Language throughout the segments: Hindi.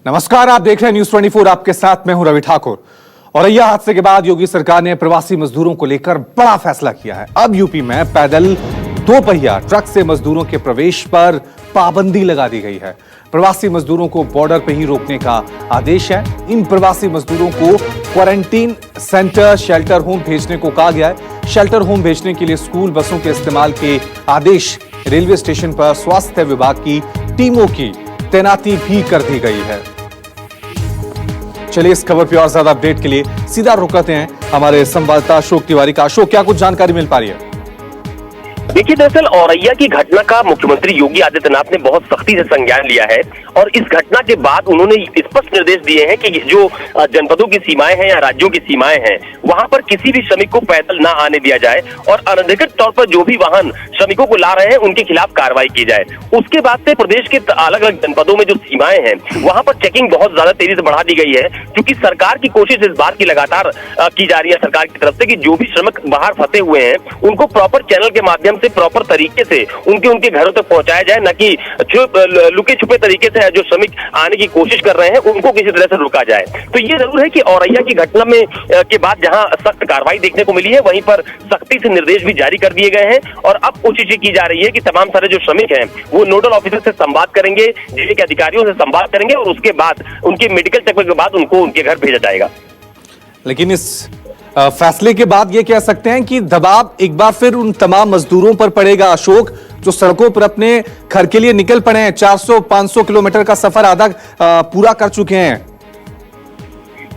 नमस्कार, आप देख रहे हैं न्यूज 24। आपके साथ मैं हूं रवि ठाकुर। औरैया हादसे के बाद योगी सरकार ने प्रवासी मजदूरों को लेकर बड़ा फैसला किया है। अब यूपी में पैदल दो पहिया ट्रक से मजदूरों के प्रवेश पर पाबंदी लगा दी गई है। प्रवासी मजदूरों को बॉर्डर पर ही रोकने का आदेश है। इन प्रवासी मजदूरों को क्वारंटीन सेंटर, शेल्टर होम भेजने को कहा गया है। शेल्टर होम भेजने के लिए स्कूल बसों के इस्तेमाल के आदेश, रेलवे स्टेशन पर स्वास्थ्य विभाग की टीमों की तैनाती भी कर दी गई है। चलिए इस खबर पर और ज्यादा अपडेट के लिए सीधा रुक करते हैं हमारे संवाददाता अशोक तिवारी का। अशोक, क्या कुछ जानकारी मिल पा रही है? देखिए, दरअसल औरैया की घटना का मुख्यमंत्री योगी आदित्यनाथ ने बहुत सख्ती से संज्ञान लिया है और इस घटना के बाद उन्होंने स्पष्ट निर्देश दिए हैं कि जो जनपदों की सीमाएं हैं या राज्यों की सीमाएं हैं, वहां पर किसी भी श्रमिक को पैदल ना आने दिया जाए और अनधिकृत तौर पर जो भी वाहन श्रमिकों को ला रहे हैं उनके खिलाफ कार्रवाई की जाए। उसके बाद से प्रदेश के अलग अलग जनपदों में जो सीमाएं हैं वहां पर चेकिंग बहुत ज्यादा तेजी से बढ़ा दी गई है, क्योंकि सरकार की कोशिश इस बात की लगातार की जा रही है सरकार की तरफ से कि जो भी श्रमिक बाहर फंसे हुए हैं उनको प्रॉपर चैनल के माध्यम से, प्रॉपर तरीके से उनके घरों तक पहुंचाया जाए, न कि लुके छुपे तरीके से जो श्रमिक आने की कोशिश कर रहे हैं उनको किसी तरह से रोका जाए। तो ये जरूर है कि औरैया की घटना में के बाद जहां सख्त कार्रवाई देखने को मिली है, वहीं पर सख्ती से निर्देश भी जारी कर दिए गए हैं और अब कोशिश की जा रही है कि तमाम सारे जो श्रमिक हैं वो नोडल ऑफिसर से संवाद करेंगे, जिले के अधिकारियों से संवाद करेंगे और उसके बाद उनके मेडिकल चेकअप के बाद उनको उनके घर भेजा जाएगा। लेकिन इस फैसले के बाद ये कह सकते हैं कि दबाव एक बार फिर उन तमाम मजदूरों पर पड़ेगा, अशोक, जो सड़कों पर अपने घर के लिए निकल पड़े हैं। 400-500 किलोमीटर का सफर आधा पूरा कर चुके हैं।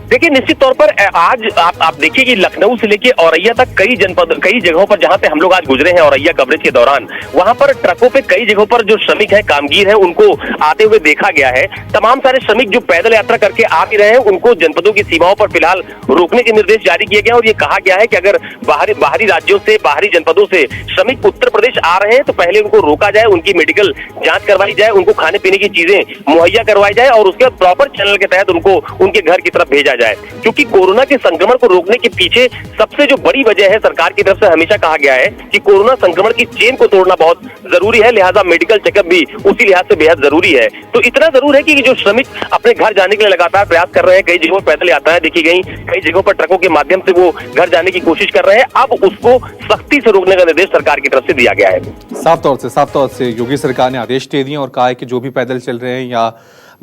देखिए, निश्चित तौर पर आज आप देखिए कि लखनऊ से लेके औरैया तक कई जगहों पर जहां पे हम लोग आज गुजरे हैं औरैया कवरेज के दौरान, वहां पर ट्रकों पे कई जगहों पर जो श्रमिक हैं, कामगीर हैं, उनको आते हुए देखा गया है। तमाम सारे श्रमिक जो पैदल यात्रा करके आ भी रहे हैं उनको जनपदों की सीमाओं पर फिलहाल रोकने के निर्देश जारी किए गए और ये कहा गया है कि अगर बाहरी राज्यों से, बाहरी जनपदों से श्रमिक उत्तर प्रदेश आ रहे हैं तो पहले उनको रोका जाए, उनकी मेडिकल जांच करवाई जाए, उनको खाने पीने की चीजें मुहैया करवाई जाए और उसके बाद प्रॉपर चैनल के तहत उनको उनके घर की तरफ भेजा जाए। क्योंकि कोरोना के संक्रमण को रोकने के पीछे सबसे जो बड़ी वजह है, सरकार की तरफ से हमेशा कहा गया है कि कोरोना संक्रमण की चेन को तोड़ना बहुत जरूरी है, लिहाजा मेडिकल चेकअप भी उसी लिहाज से बेहद जरूरी है। तो इतना जरूर है कि जो श्रमिक अपने घर जाने के लिए लगातार प्रयास कर रहे हैं, कई जगहों पर पैदल यात्राएं देखी गई, कई जगहों पर ट्रकों के माध्यम से वो घर जाने की कोशिश कर रहे हैं, अब उसको सख्ती से रोकने का निर्देश सरकार की तरफ से दिया गया है। साफ तौर से योगी सरकार ने आदेश दे दिए और कहा है कि जो भी पैदल चल रहे हैं या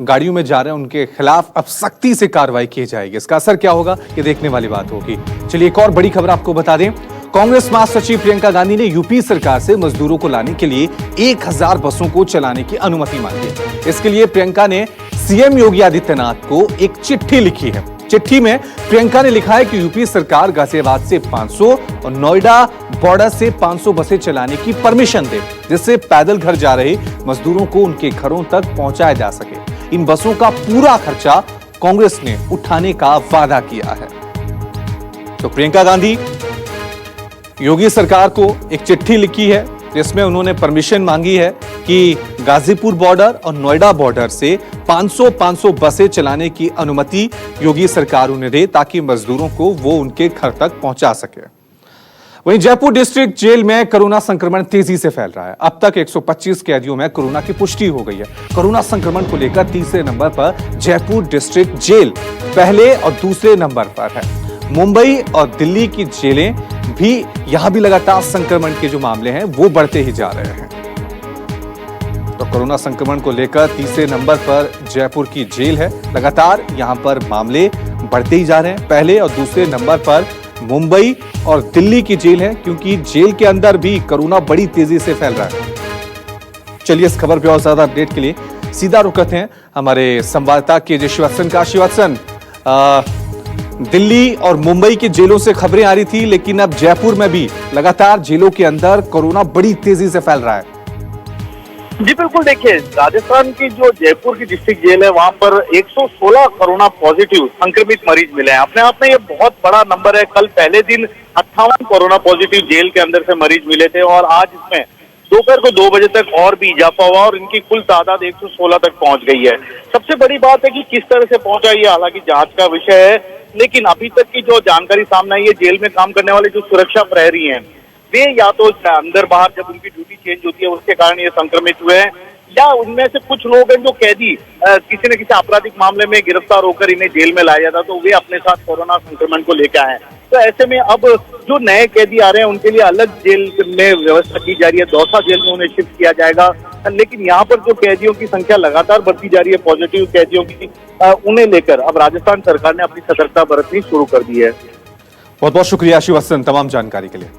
गाड़ियों में जा रहे हैं उनके खिलाफ अब सख्ती से कार्रवाई की जाएगी। इसका असर क्या होगा ये देखने वाली बात होगी। चलिए एक और बड़ी खबर आपको बता दें। कांग्रेस महासचिव प्रियंका गांधी ने यूपी सरकार से मजदूरों को लाने के लिए 1000 बसों को चलाने की अनुमति मांगी है। इसके लिए प्रियंका ने सीएम योगी आदित्यनाथ को एक चिट्ठी लिखी है। चिट्ठी में प्रियंका ने लिखा है कि यूपी सरकार गाजियाबाद से 500 और नोएडा बॉर्डर से 500 बसें चलाने की परमिशन दे, जिससे पैदल घर जा रहे मजदूरों को उनके घरों तक पहुंचाया जा सके। इन बसों का पूरा खर्चा कांग्रेस ने उठाने का वादा किया है। तो प्रियंका गांधी योगी सरकार को एक चिट्ठी लिखी है जिसमें उन्होंने परमिशन मांगी है कि गाजीपुर बॉर्डर और नोएडा बॉर्डर से 500 बसें चलाने की अनुमति योगी सरकार उन्हें दे, ताकि मजदूरों को वो उनके घर तक पहुंचा सके। वहीं जयपुर डिस्ट्रिक्ट जेल में कोरोना संक्रमण तेजी से फैल रहा है। अब तक 125 कैदियों में कोरोना की पुष्टि हो गई है। कोरोना संक्रमण को लेकर तीसरे नंबर पर जयपुर डिस्ट्रिक्ट जेल पहले और दूसरे नंबर पर है। मुंबई और दिल्ली की जेलें भी यहां भी लगातार संक्रमण के जो मामले हैं वो बढ़ते ही जा रहे हैं। तो कोरोना संक्रमण को लेकर तीसरे नंबर पर जयपुर की जेल है। लगातार यहां पर मामले बढ़ते ही जा रहे हैं। पहले और दूसरे नंबर पर मुंबई और दिल्ली की जेल है, क्योंकि जेल के अंदर भी कोरोना बड़ी तेजी से फैल रहा है। चलिए इस खबर पे और ज्यादा अपडेट के लिए सीधा रुक करते हैं हमारे संवाददाता के श्रीवत्सन का। श्रीवत्सन, दिल्ली और मुंबई की जेलों से खबरें आ रही थी, लेकिन अब जयपुर में भी लगातार जेलों के अंदर कोरोना बड़ी तेजी से फैल रहा है। जी बिल्कुल, देखिए राजस्थान की जो जयपुर की डिस्ट्रिक्ट जेल है वहां पर 116 कोरोना पॉजिटिव संक्रमित मरीज मिले हैं। अपने आप में ये बहुत बड़ा नंबर है। कल पहले दिन 58 कोरोना पॉजिटिव जेल के अंदर से मरीज मिले थे और आज इसमें दोपहर को 2 बजे तक और भी इजाफा हुआ और इनकी कुल तादाद 116 तक पहुंच गई है। सबसे बड़ी बात है कि किस तरह से पहुंचा, ये हालांकि जांच का विषय है, लेकिन अभी तक की जो जानकारी सामने आई है, जेल में काम करने वाले जो सुरक्षा प्रहरी हैं वे या तो अंदर बाहर जब उनकी ड्यूटी चेंज होती है उसके कारण ये संक्रमित हुए हैं, या उनमें से कुछ लोग हैं जो कैदी किसी न किसी आपराधिक मामले में गिरफ्तार होकर इन्हें जेल में लाया जाता तो वे अपने साथ कोरोना संक्रमण को लेकर आए। तो ऐसे में अब जो नए कैदी आ रहे हैं उनके लिए अलग जेल में व्यवस्था की जा रही है, दौसा जेल में उन्हें शिफ्ट किया जाएगा। लेकिन यहाँ पर जो कैदियों की संख्या लगातार बढ़ती जा रही है, पॉजिटिव कैदियों की, उन्हें लेकर अब राजस्थान सरकार ने अपनी सतर्कता बरतनी शुरू कर दी है। बहुत बहुत शुक्रिया शिवसन तमाम जानकारी के लिए।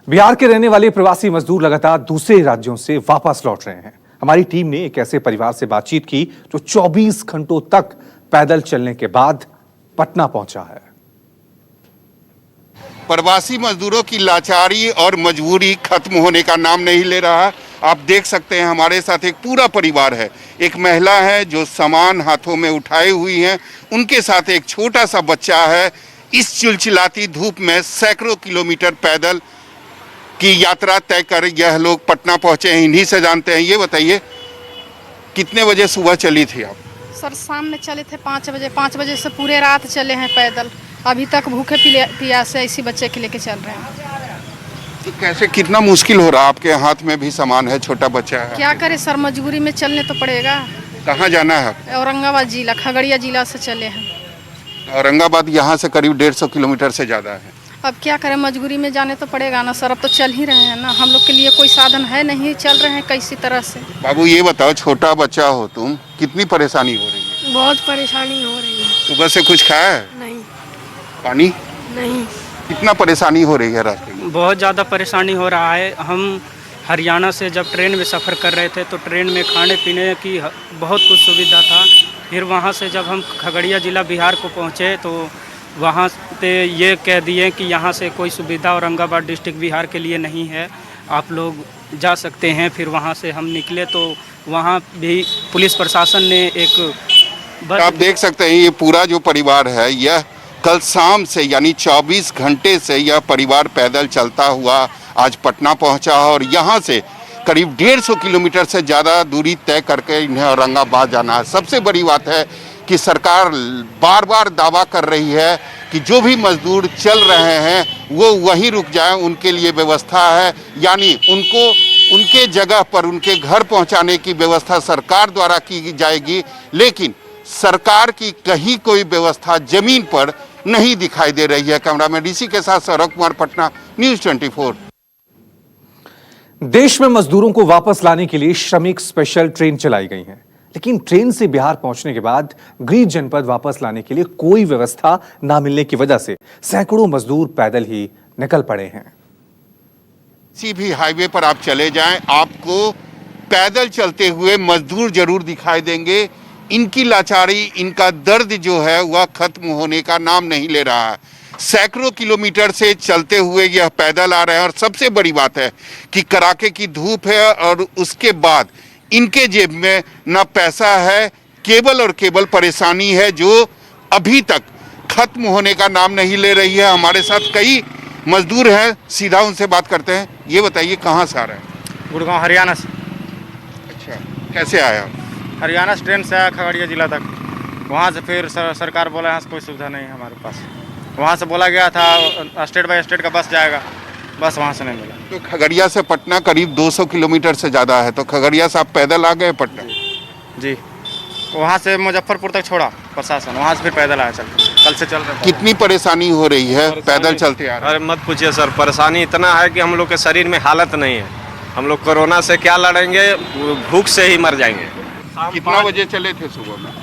बिहार के रहने वाले प्रवासी मजदूर लगातार दूसरे राज्यों से वापस लौट रहे हैं। हमारी टीम ने एक ऐसे परिवार से बातचीत की जो 24 घंटों तक पैदल चलने के बाद पटना पहुंचा है। प्रवासी मजदूरों की लाचारी और मजबूरी खत्म होने का नाम नहीं ले रहा। आप देख सकते हैं हमारे साथ एक पूरा परिवार है। एक महिला है जो सामान हाथों में उठाए हुई हैं, उनके साथ एक छोटा सा बच्चा है। इस चिलचिलाती धूप में सैकड़ों किलोमीटर पैदल की यात्रा तय कर यह लोग पटना पहुंचे हैं। इन्हीं से जानते हैं। ये बताइए कितने बजे सुबह चली थी आप? सर शाम में चले थे 5 बजे। 5 बजे से पूरे रात चले हैं पैदल। अभी तक भूखे प्यासे इसी बच्चे के लेके चल रहे हैं। तो कैसे, कितना मुश्किल हो रहा? आपके हाथ में भी सामान है, छोटा बच्चा है। क्या करें सर, मजबूरी में चलने तो पड़ेगा। कहाँ जाना है? औरंगाबाद जिला, खगड़िया जिला से चले हैं। औरंगाबाद यहाँ से करीब 150 किलोमीटर से ज़्यादा है। अब क्या करें, मजबूरी में जाने तो पड़ेगा ना सर। अब तो चल ही रहे हैं ना, हम लोग के लिए कोई साधन है नहीं, चल रहे हैं किसी तरह से। बाबू ये बताओ, छोटा बच्चा हो तुम, कितनी परेशानी हो रही है? बहुत परेशानी हो रही है। सुबह से कुछ खाया है? नहीं। पानी नहीं। कितना परेशानी हो रही है रास्ते में? बहुत ज़्यादा परेशानी हो रहा है। हम हरियाणा से जब ट्रेन में सफ़र कर रहे थे तो ट्रेन में खाने पीने की बहुत कुछ सुविधा था। फिर वहाँ से जब हम खगड़िया ज़िला बिहार को पहुँचे तो वहाँ पे ये कह दिए कि यहाँ से कोई सुविधा औरंगाबाद डिस्ट्रिक्ट बिहार के लिए नहीं है, आप लोग जा सकते हैं। फिर वहाँ से हम निकले तो वहाँ भी पुलिस प्रशासन ने एक आप देख सकते हैं ये पूरा जो परिवार है, यह कल शाम से यानी 24 घंटे से यह परिवार पैदल चलता हुआ आज पटना पहुंचा है और यहाँ से करीब 150 किलोमीटर से ज़्यादा दूरी तय करके इन्हें औरंगाबाद जाना है। सबसे बड़ी बात है कि सरकार बार बार दावा कर रही है कि जो भी मजदूर चल रहे हैं वो वहीं रुक जाएं, उनके लिए व्यवस्था है, यानी उनको उनके जगह पर उनके घर पहुंचाने की व्यवस्था सरकार द्वारा की जाएगी। लेकिन सरकार की कहीं कोई व्यवस्था जमीन पर नहीं दिखाई दे रही है। कैमरामैन डीसी के साथ सौरभ कुमार, पटना, न्यूज़ 24। देश में मजदूरों को वापस लाने के लिए श्रमिक स्पेशल ट्रेन चलाई गई हैं, लेकिन ट्रेन से बिहार पहुंचने के बाद गृह जनपद वापस लाने के लिए कोई व्यवस्था न मिलने की वजह से सैकड़ों मजदूर पैदल ही निकल पड़े हैं। किसी भी हाईवे पर आप चले जाएं, आपको पैदल चलते हुए मजदूर जरूर दिखाई देंगे। इनकी लाचारी, इनका दर्द जो है वह खत्म होने का नाम नहीं ले रहा है। सैकड़ों किलोमीटर से चलते हुए यह पैदल आ रहे हैं और सबसे बड़ी बात है कि कड़ाके की धूप है और उसके बाद इनके जेब में ना पैसा है, केवल और केवल परेशानी है जो अभी तक खत्म होने का नाम नहीं ले रही है। हमारे साथ कई मजदूर हैं, सीधा उनसे बात करते हैं। ये बताइए कहाँ से आ रहे हैं? गुड़गांव हरियाणा से। अच्छा, कैसे आया? हरियाणा से ट्रेन से आया खगड़िया जिला तक। वहाँ से फिर सरकार बोला यहाँ से कोई सुविधा नहीं है हमारे पास। वहाँ से बोला गया था स्टेट बाय स्टेट का बस जाएगा, बस वहाँ से नहीं मिला। तो खगड़िया से पटना करीब 200 किलोमीटर से ज़्यादा है, तो खगड़िया से आप पैदल आ गए पटना? जी, वहाँ से मुजफ्फरपुर तक छोड़ा प्रशासन, वहाँ से फिर पैदल आया चल कल से चल रहे। कितनी परेशानी हो रही है पैदल चलते आ रहे? अरे मत पूछिए सर, परेशानी इतना है कि हम लोग के शरीर में हालत नहीं है। हम लोग कोरोना से क्या लड़ेंगे, भूख से ही मर जाएंगे। कितना बजे चले थे सुबह में?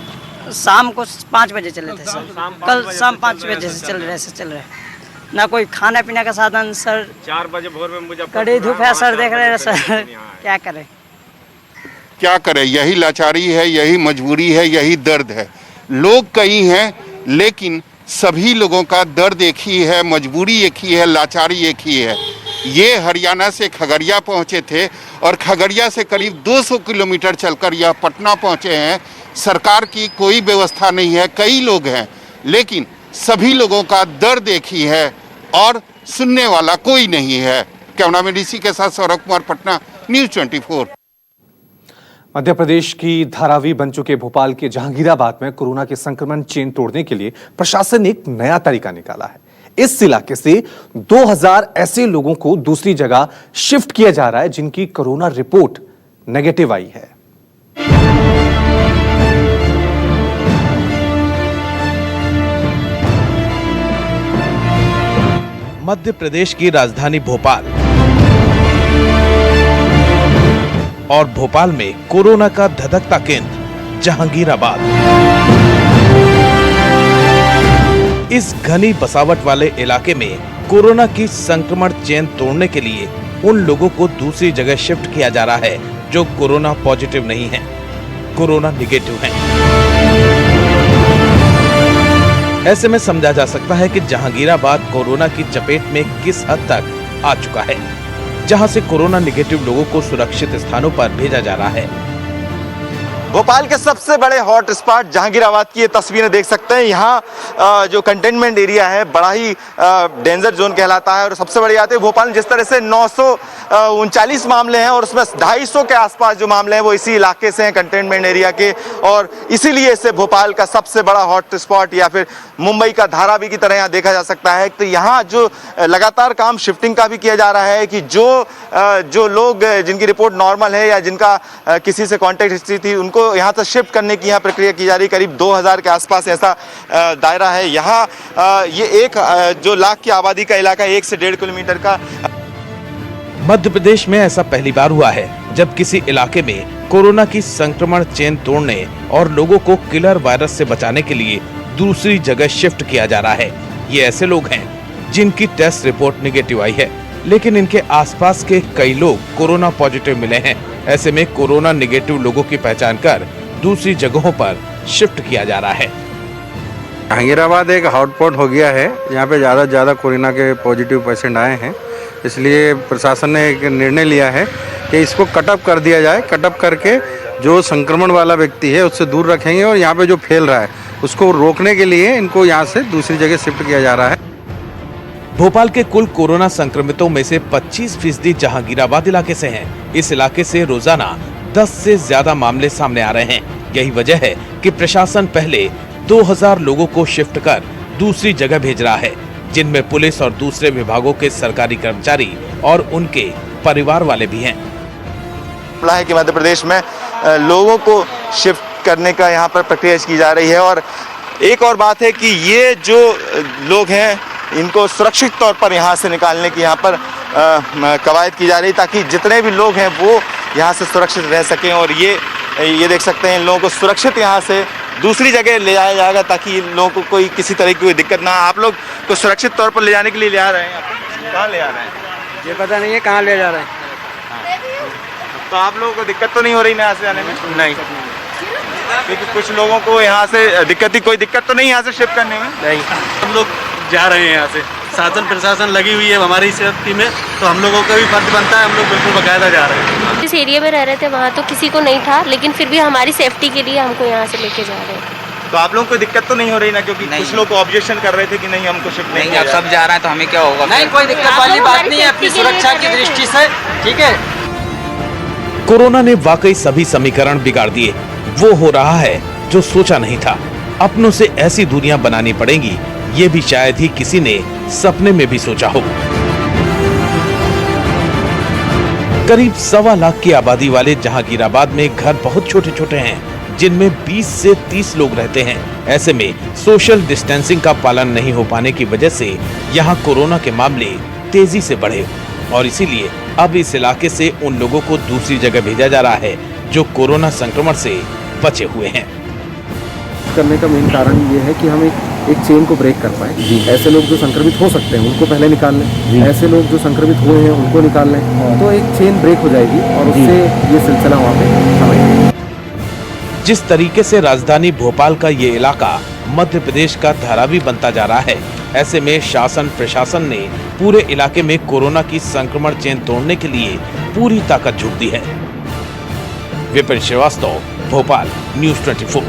शाम को 5 बजे चले थे सर। कल शाम 5 बजे से चल रहे ना कोई खाने पीने का साधन सर। 4 बजे भोर में मुझे कड़ी धूप है सर, देख रहे हैं सर, क्या करें क्या करें? यही लाचारी है, यही मजबूरी है, यही दर्द है। लोग कई हैं लेकिन सभी लोगों का दर्द एक ही है, मजबूरी एक ही है, लाचारी एक ही है। ये हरियाणा से खगड़िया पहुंचे थे और खगड़िया से करीब 200 किलोमीटर चलकर यह पटना पहुंचे हैं। सरकार की कोई व्यवस्था नहीं है, कई लोग हैं लेकिन सभी लोगों का दर्द एक ही है और सुनने वाला कोई नहीं है। कैमरामैन डीसी के साथ सौरभ कुमार, पटना, न्यूज़ 24। मध्य प्रदेश की धारावी बन चुके भोपाल के जहांगीराबाद में कोरोना के संक्रमण चेन तोड़ने के लिए प्रशासन ने एक नया तरीका निकाला है। इस इलाके से 2000 ऐसे लोगों को दूसरी जगह शिफ्ट किया जा रहा है जिनकी कोरोना रिपोर्ट नेगेटिव आई है। मध्य प्रदेश की राजधानी भोपाल और भोपाल में कोरोना का धधकता केंद्र जहांगीराबाद। इस घनी बसावट वाले इलाके में कोरोना की संक्रमण चेन तोड़ने के लिए उन लोगों को दूसरी जगह शिफ्ट किया जा रहा है जो कोरोना पॉजिटिव नहीं है, कोरोना निगेटिव हैं। ऐसे में समझा जा सकता है कि जहांगीराबाद कोरोना की चपेट में किस हद तक आ चुका है, जहां से कोरोना निगेटिव लोगों को सुरक्षित स्थानों पर भेजा जा रहा है। भोपाल के सबसे बड़े हॉट स्पॉट जहांगीराबाद की ये तस्वीरें देख सकते हैं। यहाँ जो कंटेनमेंट एरिया है बड़ा ही डेंजर जोन कहलाता है और सबसे बड़ी बात है भोपाल में जिस तरह से 939 मामले हैं और उसमें 250 के आसपास जो मामले हैं वो इसी इलाके से हैं, कंटेनमेंट एरिया के, और इसीलिए इसे भोपाल का सबसे बड़ा हॉट स्पॉट या फिर मुंबई का धारावी की तरह यहाँ देखा जा सकता है। तो यहाँ जो लगातार काम शिफ्टिंग का भी किया जा रहा है कि जो लोग जिनकी रिपोर्ट नॉर्मल है या जिनका किसी से कॉन्टेक्ट हिस्ट्री थी उनको यहाँ से शिफ्ट करने की यहाँ प्रक्रिया की जा रही है। करीब 2000 के आसपास ऐसा दायरा है। यहाँ ये एक जो लाख की आबादी का इलाका 1 से 1.5 किलोमीटर का। मध्य प्रदेश में ऐसा पहली बार हुआ है जब किसी इलाके में कोरोना की संक्रमण चेन तोड़ने और लोगों को किलर वायरस से बचाने के लिए दूसरी जगह शिफ्ट किया जा रहा है। ये ऐसे लोग हैं जिनकी टेस्ट रिपोर्ट निगेटिव आई है, लेकिन इनके आसपास के कई लोग कोरोना पॉजिटिव मिले हैं। ऐसे में कोरोना निगेटिव लोगों की पहचान कर दूसरी जगहों पर शिफ्ट किया जा रहा है। जहांगीराबाद एक हॉटस्पॉट हो गया है। यहाँ पे ज़्यादा से ज़्यादा कोरोना के पॉजिटिव पेशेंट आए हैं, इसलिए प्रशासन ने एक निर्णय लिया है कि इसको कटअप कर दिया जाए। कटअप करके जो संक्रमण वाला व्यक्ति है उससे दूर रखेंगे और यहाँ पे जो फैल रहा है उसको रोकने के लिए इनको यहाँ से दूसरी जगह शिफ्ट किया जा रहा है। भोपाल के कुल कोरोना संक्रमितों में से 25% जहांगीराबाद इलाके से हैं। इस इलाके से रोजाना 10 से ज्यादा मामले सामने आ रहे हैं। यही वजह है कि प्रशासन पहले 2000 लोगों को शिफ्ट कर दूसरी जगह भेज रहा है, जिनमें पुलिस और दूसरे विभागों के सरकारी कर्मचारी और उनके परिवार वाले भी हैं। है कि मध्य प्रदेश में लोगों को शिफ्ट करने का यहाँ पर प्रक्रिया की जा रही है। और एक और बात है कि ये जो लोग हैं इनको सुरक्षित तौर पर यहाँ से निकालने की यहाँ पर कवायद की जा रही ताकि जितने भी लोग हैं वो यहाँ से सुरक्षित रह सकें। और ये देख सकते हैं इन लोगों को सुरक्षित यहाँ से दूसरी जगह ले जाया जाएगा ताकि इन लोगों को कोई किसी तरह की कोई दिक्कत ना। आप लोग को सुरक्षित तौर पर ले जाने के लिए ले आ रहे हैं, कहाँ ले आ रहे हैं ये पता नहीं है कहाँ ले जा रहे हैं। तो आप लोगों को दिक्कत तो नहीं हो रही ना यहाँ से जाने में? नहीं, क्योंकि कुछ लोगों को यहाँ से कोई दिक्कत तो नहीं यहाँ से शिफ्ट करने में? नहीं, हम लोग जा रहे हैं यहाँ से। शासन प्रशासन लगी हुई है हमारी सेफ्टी में, तो हम लोगों का भी फर्ज बनता है, हम लोग बिल्कुल बाकायदा जा रहे हैं। जिस एरिया में रह रहे थे वहाँ तो किसी को नहीं था, लेकिन फिर भी हमारी सेफ्टी के लिए हमको यहाँ से लेके जा रहे हैं। तो आप लोगों को दिक्कत तो नहीं हो रही ना? क्योंकि कुछ लोग ऑब्जेक्शन कर रहे थे कि नहीं हमको शिफ्ट नहीं, अब सब जा रहे हैं तो हमें क्या होगा? नहीं, कोई दिक्कत वाली बात नहीं है अपनी सुरक्षा की दृष्टि से, ठीक है। कोरोना ने वाकई सभी समीकरण बिगाड़ दिए। वो हो रहा है जो सोचा नहीं था। अपनों से ऐसी दुनिया बनानी पड़ेगी, ये भी शायद ही किसी ने सपने में भी सोचा हो। करीब 1.25 लाख की आबादी वाले जहांगीराबाद में घर बहुत छोटे छोटे हैं, जिनमें 20 से 30 लोग रहते हैं। ऐसे में सोशल डिस्टेंसिंग का पालन नहीं हो पाने की वजह से यहाँ कोरोना के मामले तेजी से बढ़े और इसीलिए अब इस इलाके से उन लोगों को दूसरी जगह भेजा जा रहा है जो कोरोना संक्रमण से बचे हुए हैं। करने का मेन कारण ये है कि हम एक चेन को ब्रेक कर पाए। ऐसे लोग जो संक्रमित हो सकते हैं उनको पहले निकाल लें, ऐसे लोग जो संक्रमित हुए हैं उनको निकाल लें, तो एक चेन ब्रेक हो जाएगी और उससे ये सिलसिला वहाँ पे थमेगा। जिस तरीके से राजधानी भोपाल का ये इलाका मध्य प्रदेश का धारावी बनता जा रहा है, ऐसे में शासन प्रशासन ने पूरे इलाके में कोरोना की संक्रमण चेन तोड़ने के लिए पूरी ताकत झोंक दी है। विपिन श्रीवास्तव, भोपाल, न्यूज़ 24।